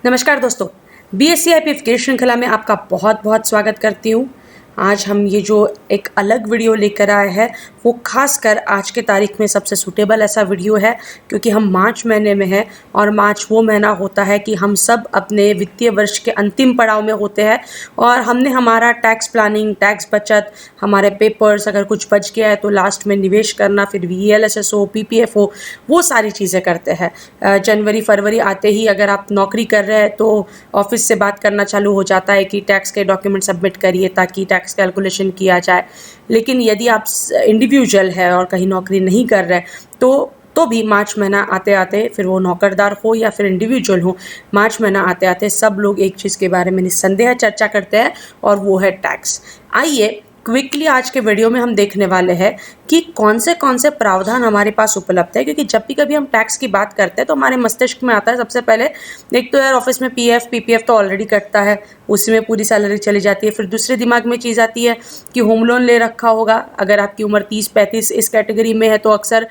नमस्कार दोस्तों, BSc IPF की श्रृंखला में आपका बहुत बहुत स्वागत करती हूँ। आज हम ये जो एक अलग वीडियो लेकर आए हैं वो खासकर आज के तारीख में सबसे सूटेबल ऐसा वीडियो है क्योंकि हम मार्च महीने में हैं और मार्च वो महीना होता है कि हम सब अपने वित्तीय वर्ष के अंतिम पड़ाव में होते हैं और हमने हमारा टैक्स प्लानिंग, टैक्स बचत, हमारे पेपर्स, अगर कुछ बच गया है तो लास्ट में निवेश करना, फिर VLSS हो, PPF हो, वो सारी चीज़ें करते हैं। जनवरी फरवरी आते ही अगर आप नौकरी कर रहे हैं तो ऑफिस से बात करना चालू हो जाता है कि टैक्स के डॉक्यूमेंट सबमिट करिए ताकि टैक्स कैलकुलेशन किया जाए। लेकिन यदि आप इंडिविजुअल है और कहीं नौकरी नहीं कर रहे तो भी मार्च महीना आते आते, फिर वो नौकरदार हो या फिर इंडिविजुअल हो, मार्च महीना आते आते सब लोग एक चीज़ के बारे में निस्संदेह चर्चा करते हैं और वो है टैक्स। आइए क्विकली आज के वीडियो में हम देखने वाले हैं कि कौन से प्रावधान हमारे पास उपलब्ध है, क्योंकि जब भी कभी हम टैक्स की बात करते हैं तो हमारे मस्तिष्क में आता है सबसे पहले एक तो यार ऑफिस में PF PPF तो ऑलरेडी कटता है, उसी में पूरी सैलरी चली जाती है। फिर दूसरे दिमाग में चीज़ आती है कि होम लोन ले रखा होगा, अगर आपकी उम्र 30-35 इस कैटेगरी में है तो अक्सर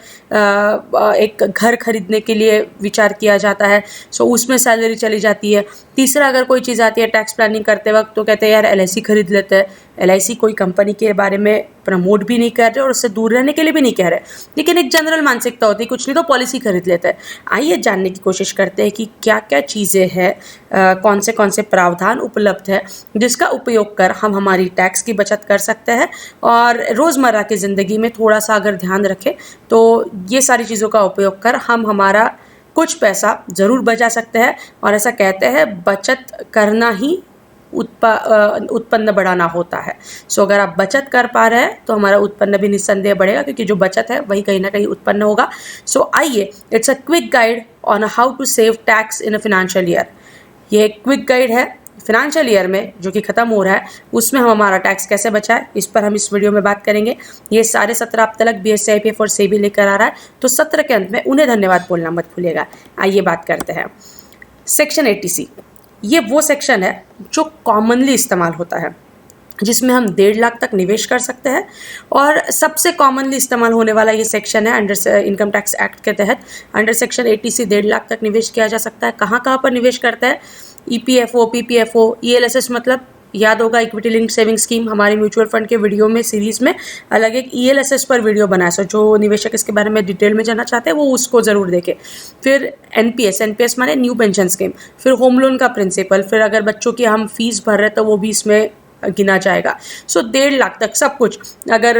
एक घर खरीदने के लिए विचार किया जाता है, सो उसमें सैलरी चली जाती है। तीसरा अगर कोई चीज़ आती है टैक्स प्लानिंग करते वक्त तो कहते हैं यार LIC खरीद लेते हैं। LIC कोई कंपनी के बारे में प्रमोट भी नहीं कर रहे और उससे दूर रहने के लिए भी नहीं कह रहे, लेकिन एक जनरल मानसिकता होती है कुछ नहीं तो पॉलिसी खरीद लेते हैं। आइए जानने की कोशिश करते हैं कि क्या क्या चीज़ें हैं, कौन से प्रावधान उपलब्ध है जिसका उपयोग कर हम हमारी टैक्स की बचत कर सकते हैं और रोज़मर्रा की ज़िंदगी में थोड़ा सा अगर ध्यान रखें तो ये सारी चीज़ों का उपयोग कर हम हमारा कुछ पैसा ज़रूर बचा सकते हैं। और ऐसा कहते हैं बचत करना ही उत्पन्न बढ़ाना होता है। सो अगर आप बचत कर पा रहे हैं तो हमारा उत्पन्न भी निस्संदेह बढ़ेगा, क्योंकि जो बचत है वही कहीं ना कहीं उत्पन्न होगा। सो आइए, it's a quick guide on how to save tax in a financial year. ये एक क्विक गाइड है फाइनेंशियल ईयर में जो कि ख़त्म हो रहा है, उसमें हम हमारा टैक्स कैसे बचाएं, इस पर हम इस वीडियो में बात करेंगे। ये सारे 17 आप तक BSC IPF और SEBI लेकर आ रहा है, तो सत्र के अंत में उन्हें धन्यवाद बोलना मत भूलिएगा। आइए बात करते हैं सेक्शन 80C। ये वो सेक्शन है जो कॉमनली इस्तेमाल होता है, जिसमें हम 1.5 लाख तक निवेश कर सकते हैं और सबसे कॉमनली इस्तेमाल होने वाला ये सेक्शन है अंडर इनकम टैक्स एक्ट के तहत। अंडर सेक्शन 80C 1.5 लाख तक निवेश किया जा सकता है। कहाँ कहाँ पर निवेश करता है? EPFO, PPFO, ELSS, मतलब याद होगा इक्विटी लिंक्ड सेविंग स्कीम, हमारे म्यूचुअल फंड के वीडियो में सीरीज़ में अलग एक ELSS पर वीडियो बनाया, सो जो निवेशक इसके बारे में डिटेल में जानना चाहते हैं वो उसको ज़रूर देखें। फिर NPS माने न्यू पेंशन स्कीम, फिर होम लोन का प्रिंसिपल, फिर अगर बच्चों की हम फीस भर रहे तो वो भी इसमें गिना जाएगा। सो 1.5 लाख तक सब कुछ। अगर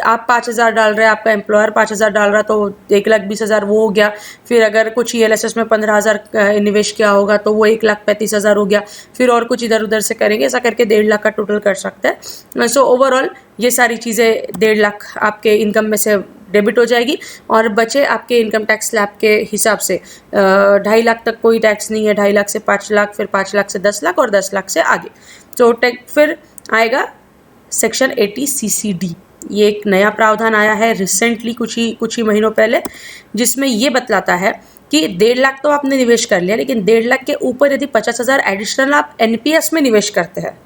आप 5,000 डाल रहे हैं, आपका एम्प्लॉयर 5,000 डाल रहा तो 1,20,000 वो हो गया। फिर अगर कुछ ELSS में 15,000 निवेश किया होगा तो वो 1,35,000 हो गया। फिर और कुछ इधर उधर से करेंगे, ऐसा करके 1.5 लाख का टोटल कर सकते हैं। सो ओवरऑल ये सारी चीज़ें 1.5 लाख आपके इनकम में से डेबिट हो जाएगी और बचे आपके इनकम टैक्स स्लैब के हिसाब से 2.5 लाख तक कोई टैक्स नहीं है, 2.5 लाख से 5 लाख, फिर 5 लाख से 10 लाख और 10 लाख से आगे। तो फिर आएगा सेक्शन 80CCD। ये एक नया प्रावधान आया है रिसेंटली, कुछ ही महीनों पहले, जिसमें ये बतलाता है कि 1.5 लाख तो आपने निवेश कर लिया, लेकिन 1.5 लाख के ऊपर यदि 50,000 एडिशनल आप NPS में निवेश करते हैं,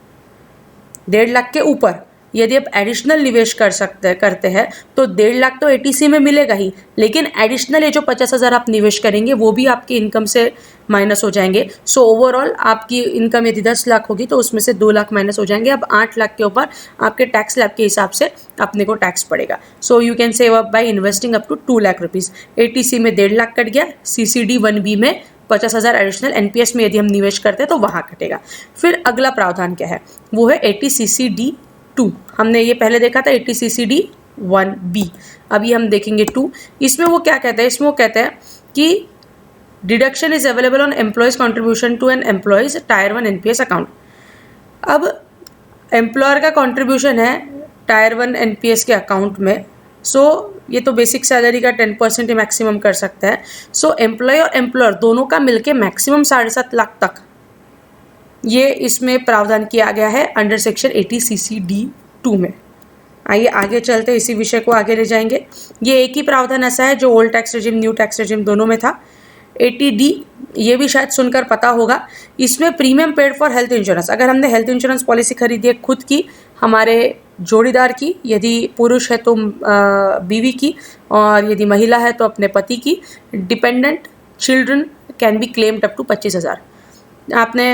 1.5 लाख के ऊपर यदि आप एडिशनल निवेश करते हैं तो 1.5 लाख तो 80C में मिलेगा ही, लेकिन एडिशनल ये जो 50,000 आप निवेश करेंगे वो भी आपकी इनकम से माइनस हो जाएंगे। सो ओवरऑल आपकी इनकम यदि 10 लाख होगी तो उसमें से 2 लाख माइनस हो जाएंगे। अब 8 लाख के ऊपर आपके टैक्स स्लैब के हिसाब से अपने को टैक्स पड़ेगा। So you can save up by investing up to 2 lakh rupees. 80C में 1.5 लाख कट गया, CCD 1B में 50,000 एडिशनल NPS में यदि हम निवेश करते हैं तो वहाँ कटेगा। फिर अगला प्रावधान क्या है, वो है 80CCD 2। हमने ये पहले देखा था 80CCD 1B, अभी हम देखेंगे 2। इसमें वो क्या कहते हैं? इसमें वो कहते हैं कि deduction is available on employees contribution to an employees Tier 1 NPS account. अब एम्प्लॉयर का कॉन्ट्रीब्यूशन है Tier 1 NPS के अकाउंट में, सो ये तो बेसिक सैलरी का 10% ही मैक्सिमम कर सकता है। सो एम्प्लॉय और एम्प्लॉयर दोनों का मिलके मैक्सिमम 7.5 लाख तक ये इसमें प्रावधान किया गया है अंडर सेक्शन 80CCD 2 में। आइए आगे चलते, इसी विषय को आगे ले जाएंगे। ये एक ही प्रावधान ऐसा है जो old tax regime, new tax regime दोनों में था। 80D ये भी शायद सुनकर पता होगा, इसमें premium paid for health insurance. अगर हमने हेल्थ इंश्योरेंस पॉलिसी खरीदी है खुद की, हमारे जोड़ीदार की, यदि पुरुष है तो बीवी की, और यदि महिला है तो अपने पति की, dependent children can be claimed up to 25,000। आपने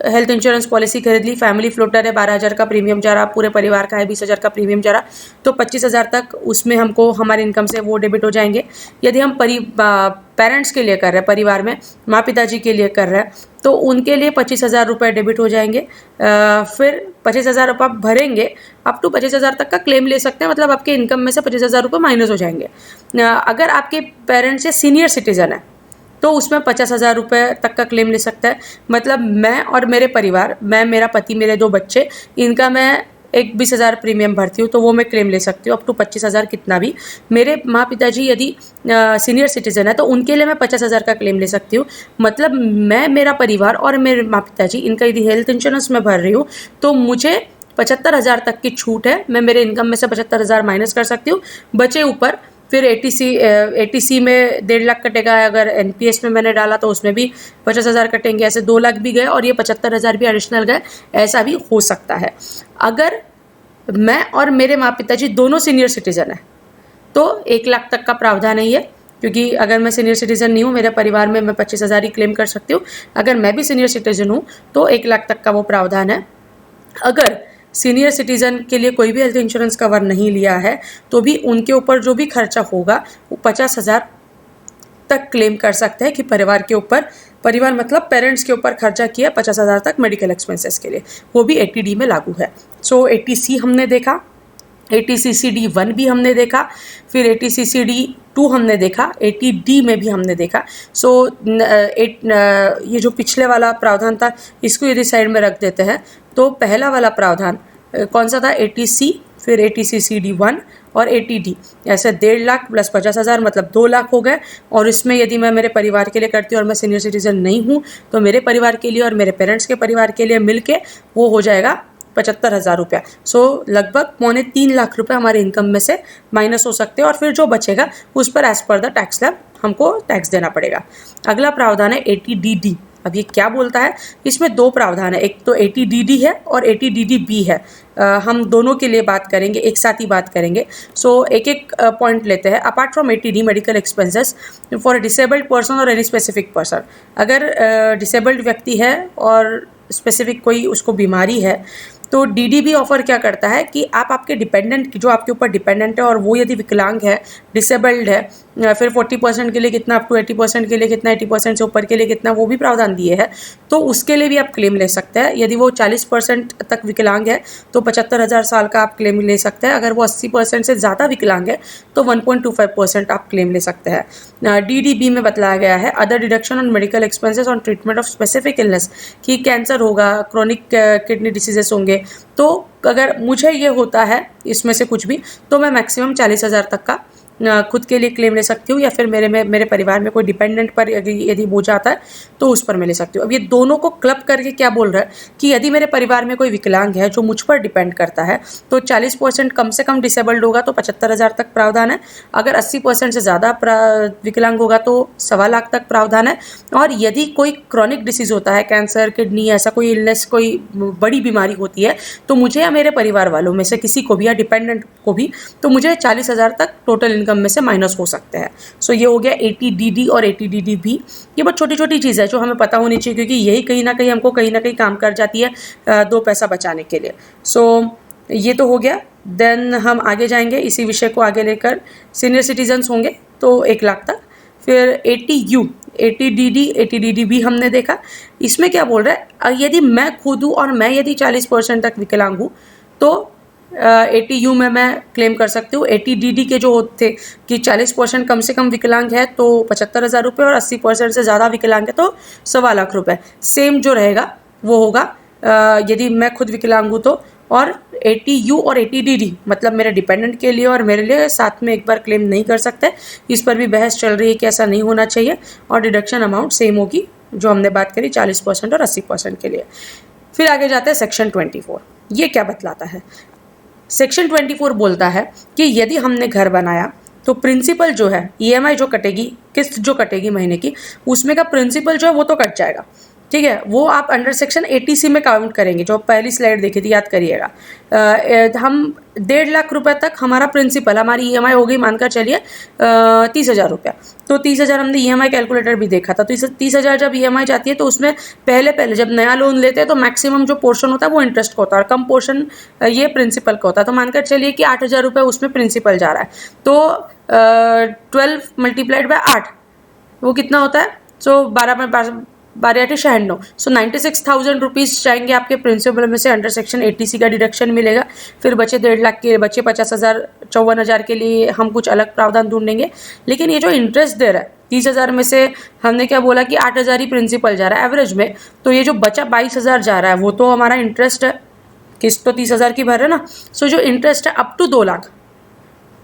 हेल्थ इंश्योरेंस पॉलिसी खरीद ली, फैमिली फ्लोटर है, 12,000 का प्रीमियम जा रहा, पूरे परिवार का है, 20,000 का प्रीमियम जा रहा, तो 25,000 तक उसमें हमको हमारे इनकम से वो डेबिट हो जाएंगे। यदि हम पेरेंट्स के लिए कर रहे हैं, परिवार में माँ पिताजी के लिए कर रहे हैं, तो उनके लिए 25,000 रुपये डेबिट हो जाएंगे। फिर 25,000 रुपये आप भरेंगे, अप टू 25,000 तक का क्लेम ले सकते हैं, मतलब आपके इनकम में से 25,000 रुपये माइनस हो जाएंगे। अगर आपके पेरेंट्स या सीनियर सिटीजन है तो उसमें 50,000 रुपये तक का क्लेम ले सकता है। मतलब मैं और मेरे परिवार, मैं, मेरा पति, मेरे 2 बच्चे, इनका मैं एक 20,000 प्रीमियम भरती हूँ तो वो मैं क्लेम ले सकती हूँ अप टू 25,000 कितना भी। मेरे माँ पिताजी यदि सीनियर सिटीजन है तो उनके लिए मैं 50,000 का क्लेम ले सकती हूँ। मतलब मैं, मेरा परिवार और मेरे माँ पिताजी, इनका यदि हेल्थ इंश्योरेंस में भर रही हूँ तो मुझे 75,000 तक की छूट है। मैं मेरे इनकम में से 75,000 माइनस कर सकती हूँ, बचे ऊपर फिर एटीसी में 1.5 लाख कटेगा। अगर एनपीएस में मैंने डाला तो उसमें भी 50,000 कटेंगे। ऐसे 2 लाख भी गए और ये 75,000 भी एडिशनल गए, ऐसा भी हो सकता है। अगर मैं और मेरे माँ पिताजी दोनों सीनियर सिटीजन हैं तो 1 लाख तक का प्रावधान नहीं है, क्योंकि अगर मैं सीनियर सिटीजन नहीं हूँ, मेरे परिवार में मैं 25,000 ही क्लेम कर सकती हूँ। अगर मैं भी सीनियर सिटीजन हूँ तो 1 लाख तक का वो प्रावधान है। अगर सीनियर सिटीजन के लिए कोई भी हेल्थ इंश्योरेंस कवर नहीं लिया है तो भी उनके ऊपर जो भी खर्चा होगा वो 50,000 तक क्लेम कर सकते हैं कि परिवार के ऊपर, परिवार मतलब पेरेंट्स के ऊपर खर्चा किया 50,000 तक मेडिकल एक्सपेंसेस के लिए, वो भी 80D में लागू है। सो 80C हमने देखा, 80CCD1 भी हमने देखा, फिर 80CCD2 हमने देखा, 80D में भी हमने देखा। सो ये जो पिछले वाला प्रावधान था इसको यदि साइड में रख देते हैं तो पहला वाला प्रावधान कौन सा था, 80C, फिर 80CCD1 और 80D, ऐसे 1.5 लाख प्लस 50,000 मतलब 2 लाख हो गए। और इसमें यदि मैं मेरे परिवार के लिए करती हूँ और मैं सीनियर सिटीजन नहीं हूँ तो मेरे परिवार के लिए और मेरे पेरेंट्स के परिवार के लिए मिलके वो हो जाएगा 75,000 रुपया। सो लगभग 2.25 लाख रुपये हमारे इनकम में से माइनस हो सकते हैं और फिर जो बचेगा उस पर as per the tax slab हमको टैक्स देना पड़ेगा। अगला प्रावधान है 80DD। अब ये क्या बोलता है, इसमें 2 प्रावधान है, एक तो 80DD है और 80DDB है। हम दोनों के लिए बात करेंगे, एक साथ ही बात करेंगे। सो एक एक पॉइंट लेते हैं। Apart from 80D medical expenses for disabled person और एनी स्पेसिफिक पर्सन, अगर डिसेबल्ड व्यक्ति है और स्पेसिफिक कोई उसको बीमारी है तो डीडी भी ऑफर क्या करता है कि आप आपके डिपेंडेंट, जो आपके ऊपर डिपेंडेंट है और वो यदि विकलांग है, डिसेबल्ड है, फिर 40% के लिए कितना, अप टू 80% के लिए कितना, 80% से ऊपर के लिए कितना, वो भी प्रावधान दिए है, तो उसके लिए भी आप क्लेम ले सकते हैं। यदि वो 40% तक विकलांग है तो 75,000 साल का आप क्लेम ले सकते हैं। अगर वो 80% से ज़्यादा विकलांग है तो 1.25% आप क्लेम ले सकते हैं। डीडीबी में बतलाया गया है other deduction on medical expenses on treatment of specific illness, कि कैंसर होगा, क्रोनिक किडनी डिसीजेस होंगे, तो अगर मुझे ये होता है इसमें से कुछ भी तो मैं मैक्सिमम 40,000 तक का खुद के लिए क्लेम ले सकती हूँ, या फिर मेरे परिवार में कोई डिपेंडेंट पर यदि बोझ आता है तो उस पर मैं ले सकती हूँ। अब ये दोनों को क्लब करके क्या बोल रहा है कि यदि मेरे परिवार में कोई विकलांग है जो मुझ पर डिपेंड करता है तो 40% कम से कम डिसेबल्ड होगा तो 75,000 तक प्रावधान है। अगर 80% से ज़्यादा विकलांग होगा तो 1.25 लाख तक प्रावधान है। और यदि कोई क्रॉनिक डिसीज़ होता है, कैंसर, किडनी, ऐसा कोई इलनेस, कोई बड़ी बीमारी होती है, तो मुझे या मेरे परिवार वालों में से किसी को भी या डिपेंडेंट को भी, तो मुझे 40,000 तक टोटल इनकम में से माइनस हो सकते हैं। सो ये हो गया 80DD और 80DD भी। ये बहुत छोटी छोटी चीज़ है जो हमें पता होनी चाहिए, क्योंकि यही कहीं ना कहीं काम कर जाती है 2 पैसा बचाने के लिए। सो ये तो हो गया। देन हम आगे जाएंगे, इसी विषय को आगे लेकर सीनियर सिटीजन्स होंगे तो 1 लाख तक। फिर 80U, 80DD, 80DD भी हमने देखा। इसमें क्या बोल रहा है, यदि मैं खुद हूँ और मैं यदि 40% तक विकलांग हूँ तो 80U में मैं क्लेम कर सकती हूँ। 80DD के जो होते कि 40% कम से कम विकलांग है तो 75,000 रुपये, और 80% से ज़्यादा विकलांग है तो 1.25 लाख रुपये। सेम जो रहेगा वो होगा यदि मैं खुद विकलांग हूँ तो। और 80U और 80DD मतलब मेरे डिपेंडेंट के लिए और मेरे लिए साथ में एक बार क्लेम नहीं कर सकते। इस पर भी बहस चल रही है कि ऐसा नहीं होना चाहिए, और डिडक्शन अमाउंट सेम होगी जो हमने बात करी 40% और 80% के लिए। फिर आगे जाते हैं सेक्शन 24। ये क्या बतलाता है? सेक्शन 24 बोलता है कि यदि हमने घर बनाया तो प्रिंसिपल जो है, EMI जो कटेगी, किस्त जो कटेगी महीने की, उसमें का प्रिंसिपल जो है वो तो कट जाएगा, ठीक है, वो आप अंडर सेक्शन 80C में काउंट करेंगे, जो पहली स्लाइड देखी थी, याद करिएगा। हम 1.5 लाख रुपए तक हमारा प्रिंसिपल, हमारी EMI हो गई मानकर चलिए 30,000 रुपया। तो 30,000 हमने EMI कैलकुलेटर भी देखा था। तो 30,000 जब EMI जाती है तो उसमें पहले जब नया लोन लेते हैं तो मैक्सिमम जो पोर्शन होता है वो इंटरेस्ट का होता है और कम पोर्शन ये प्रिंसिपल का होता है। तो मानकर चलिए कि 8,000 रुपये उसमें प्रिंसिपल जा रहा है। तो 12 मल्टीप्लाइड बाय 8 वो कितना होता है? सो 12 96। सो 96,000 रुपीज़ जाएंगे आपके प्रिंसिपल में से, अंडर सेक्शन 80C का डिडक्शन मिलेगा। फिर बचे 1.5 लाख के, बचे 50,000, 54,000 के लिए हम कुछ अलग प्रावधान ढूंढेंगे। लेकिन ये जो इंटरेस्ट दे रहा है 30,000 में से हमने क्या बोला कि 8,000 ही प्रिंसिपल जा रहा है एवरेज में, तो ये जो बचा 22,000 जा रहा है वो तो हमारा इंटरेस्ट है। किस्त तो 30,000 की भर रहे ना। सो जो इंटरेस्ट है अप टू 2 लाख,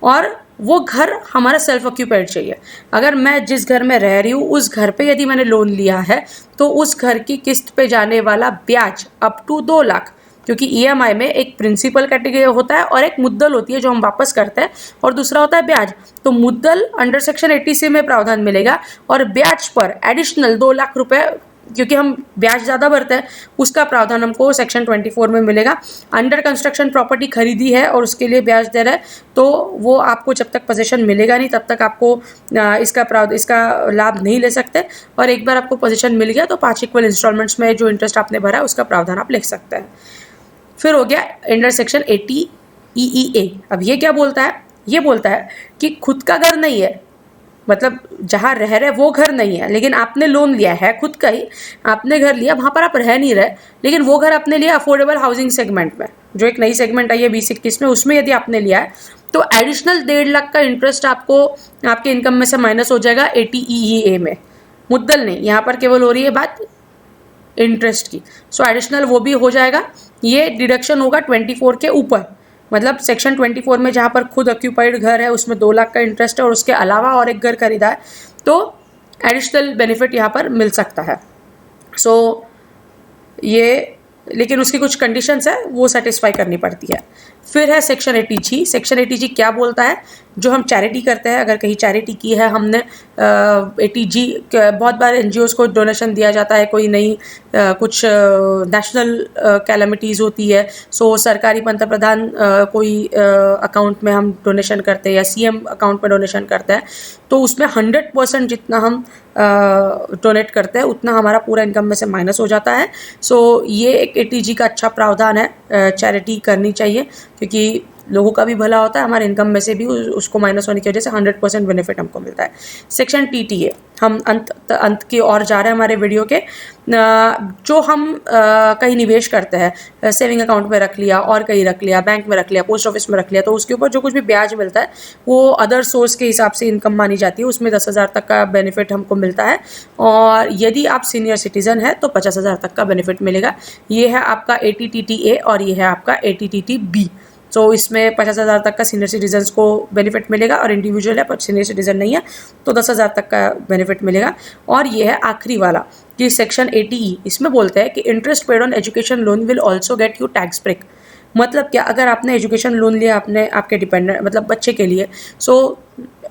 और वो घर हमारा सेल्फ ऑक्यूपाइड चाहिए। अगर मैं जिस घर में रह रही हूँ उस घर पे यदि मैंने लोन लिया है तो उस घर की किस्त पे जाने वाला ब्याज अप टू 2 लाख, क्योंकि EMI में एक प्रिंसिपल कैटेगरी होता है और एक मुद्दल होती है जो हम वापस करते हैं, और दूसरा होता है ब्याज। तो मुद्दल अंडर सेक्शन 80C में प्रावधान मिलेगा और ब्याज पर एडिशनल 2 लाख रुपए, क्योंकि हम ब्याज ज़्यादा भरते हैं, उसका प्रावधान हमको सेक्शन 24 में मिलेगा। अंडर कंस्ट्रक्शन प्रॉपर्टी खरीदी है और उसके लिए ब्याज दे रहा है तो वो आपको जब तक पोजीशन मिलेगा नहीं तब तक आपको इसका लाभ नहीं ले सकते, और एक बार आपको पोजीशन मिल गया तो 5 इक्वल इंस्टॉलमेंट्स में जो इंटरेस्ट आपने भरा है उसका प्रावधान आप लिख सकते हैं। फिर हो गया अंडर सेक्शन 80 EEA। अब ये क्या बोलता है? ये बोलता है कि खुद का घर नहीं है, मतलब जहाँ रह रहे वो घर नहीं है, लेकिन आपने लोन लिया है खुद का ही, आपने घर लिया, वहाँ पर आप रह नहीं रहे, लेकिन वो घर आपने लिया अफोर्डेबल हाउसिंग सेगमेंट में, जो एक नई सेगमेंट आई है 2021 में, उसमें यदि आपने लिया है तो एडिशनल 1.5 लाख का इंटरेस्ट आपको आपके इनकम में से माइनस हो जाएगा 80 EEA में। मुद्दल नहीं, यहाँ पर केवल हो रही है बात इंटरेस्ट की। सो एडिशनल वो भी हो जाएगा। ये डिडक्शन होगा 24 के ऊपर, मतलब सेक्शन 24 में जहाँ पर खुद ऑक्यूपाइड घर है उसमें 2 लाख का इंटरेस्ट है और उसके अलावा और एक घर खरीदा है तो एडिशनल बेनिफिट यहाँ पर मिल सकता है। सो ये, लेकिन उसकी कुछ कंडीशंस है वो सेटिस्फाई करनी पड़ती है। फिर है सेक्शन 80G। सेक्शन 80G क्या बोलता है? जो हम चैरिटी करते हैं, अगर कहीं चैरिटी की है हमने 80G, बहुत बार NGOs को डोनेशन दिया जाता है, कोई नई कुछ नेशनल कैलमिटीज़ होती है, सो सरकारी पंत प्रधान कोई अकाउंट में हम डोनेशन करते हैं या CM अकाउंट में डोनेशन करते हैं, तो उसमें 100% जितना हम डोनेट करते हैं उतना हमारा पूरा इनकम में से माइनस हो जाता है। सो ये एक 80G का अच्छा प्रावधान है, चैरिटी करनी चाहिए क्योंकि लोगों का भी भला होता है, हमारे इनकम में से भी उसको माइनस होने की वजह से 100% बेनिफिट हमको मिलता है। सेक्शन TTA, हम अंत की ओर जा रहे हैं हमारे वीडियो के। जो हम कहीं निवेश करते हैं, सेविंग अकाउंट में रख लिया और कहीं रख लिया, बैंक में रख लिया, पोस्ट ऑफिस में रख लिया, तो उसके ऊपर जो कुछ भी ब्याज मिलता है वो अदर सोर्स के हिसाब से इनकम मानी जाती है, उसमें 10,000 तक का बेनिफिट हमको मिलता है। और यदि आप सीनियर सिटीजन है तो 50,000 तक का बेनिफिट मिलेगा। ये है आपका ATTTA और ये है आपका ATTTB। तो इसमें 50,000 तक का सीनियर सिटीजन्स को बेनिफिट मिलेगा, और इंडिविजुअल है पर सीनियर सिटीजन नहीं है तो 10,000 तक का बेनिफिट मिलेगा। और ये है आखिरी वाला कि सेक्शन 80E, इसमें बोलते हैं कि interest paid on education loan will also get you tax break. मतलब क्या? अगर आपने एजुकेशन लोन लिया अपने आपके डिपेंडेंट मतलब बच्चे के लिए, so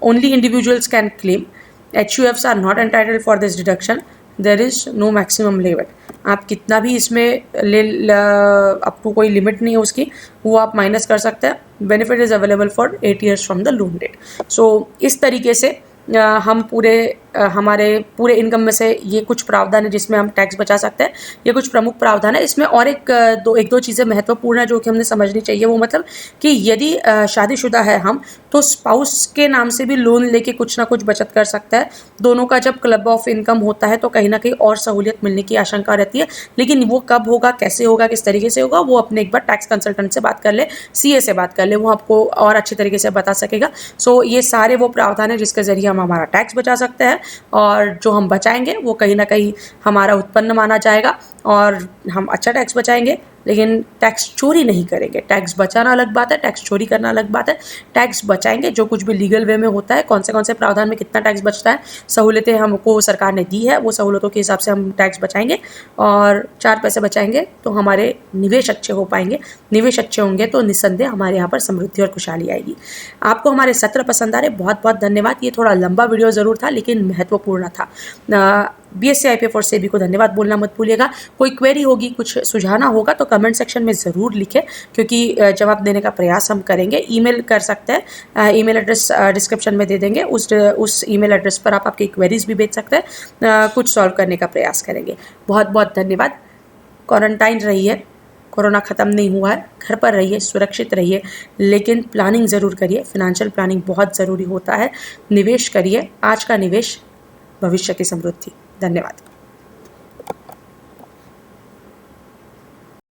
only individuals can claim, HUFs are not entitled for this deduction, there is no maximum limit. आप कितना भी इसमें अप टू कोई लिमिट नहीं है उसकी, वो आप माइनस कर सकते हैं। Benefit is available for 8 years from the loan date. So इस तरीके से हम हमारे पूरे इनकम में से ये कुछ प्रावधान है जिसमें हम टैक्स बचा सकते हैं। ये कुछ प्रमुख प्रावधान है। इसमें और एक दो चीज़ें महत्वपूर्ण है जो कि हमने समझनी चाहिए, वो मतलब कि यदि शादीशुदा है हम तो स्पाउस के नाम से भी लोन लेके कुछ ना कुछ बचत कर सकता है। दोनों का जब क्लब ऑफ इनकम होता है तो कहीं ना कहीं और सहूलियत मिलने की आशंका रहती है, लेकिन वो कब होगा, कैसे होगा, किस तरीके से होगा, वो अपने एक बार टैक्स कंसल्टेंट से बात कर ले, CA से बात कर ले, वो आपको और अच्छे तरीके से बता सकेगा। सो ये सारे वो प्रावधान है जिसके जरिए हमारा टैक्स बचा सकते हैं, और जो हम बचाएंगे वो कहीं ना कहीं हमारा उत्पन्न माना जाएगा और हम अच्छा टैक्स बचाएंगे, लेकिन टैक्स चोरी नहीं करेंगे। टैक्स बचाना अलग बात है, टैक्स चोरी करना अलग बात है। टैक्स बचाएंगे जो कुछ भी लीगल वे में होता है, कौन से प्रावधान में कितना टैक्स बचता है, सहूलतें हमको सरकार ने दी है, वो सहूलतों के हिसाब से हम टैक्स बचाएंगे और 4 पैसे बचाएंगे तो हमारे निवेश अच्छे हो पाएंगे। निवेश अच्छे होंगे तो निस्संदेह हमारे यहाँ पर समृद्धि और खुशहाली आएगी। आपको हमारे सत्र पसंद आ रहे, बहुत बहुत धन्यवाद। ये थोड़ा लंबा वीडियो ज़रूर था लेकिन महत्वपूर्ण था। BSE IPF और सेबी को धन्यवाद बोलना मत भूलिएगा। कोई क्वेरी होगी, कुछ सुझाना होगा तो कमेंट सेक्शन में ज़रूर लिखें, क्योंकि जवाब देने का प्रयास हम करेंगे। ईमेल कर सकते हैं, ईमेल एड्रेस डिस्क्रिप्शन में दे देंगे। उस ईमेल एड्रेस पर आप आपकी क्वेरीज भी भेज सकते हैं, कुछ सॉल्व करने का प्रयास करेंगे। बहुत बहुत धन्यवाद। क्वारंटाइन रहिए, कोरोना ख़त्म नहीं हुआ है, घर पर रहिए, सुरक्षित रहिए, लेकिन प्लानिंग ज़रूर करिए। फिनेंशियल प्लानिंग बहुत ज़रूरी होता है। निवेश करिए, आज का निवेश भविष्य की समृद्धि। धन्यवाद।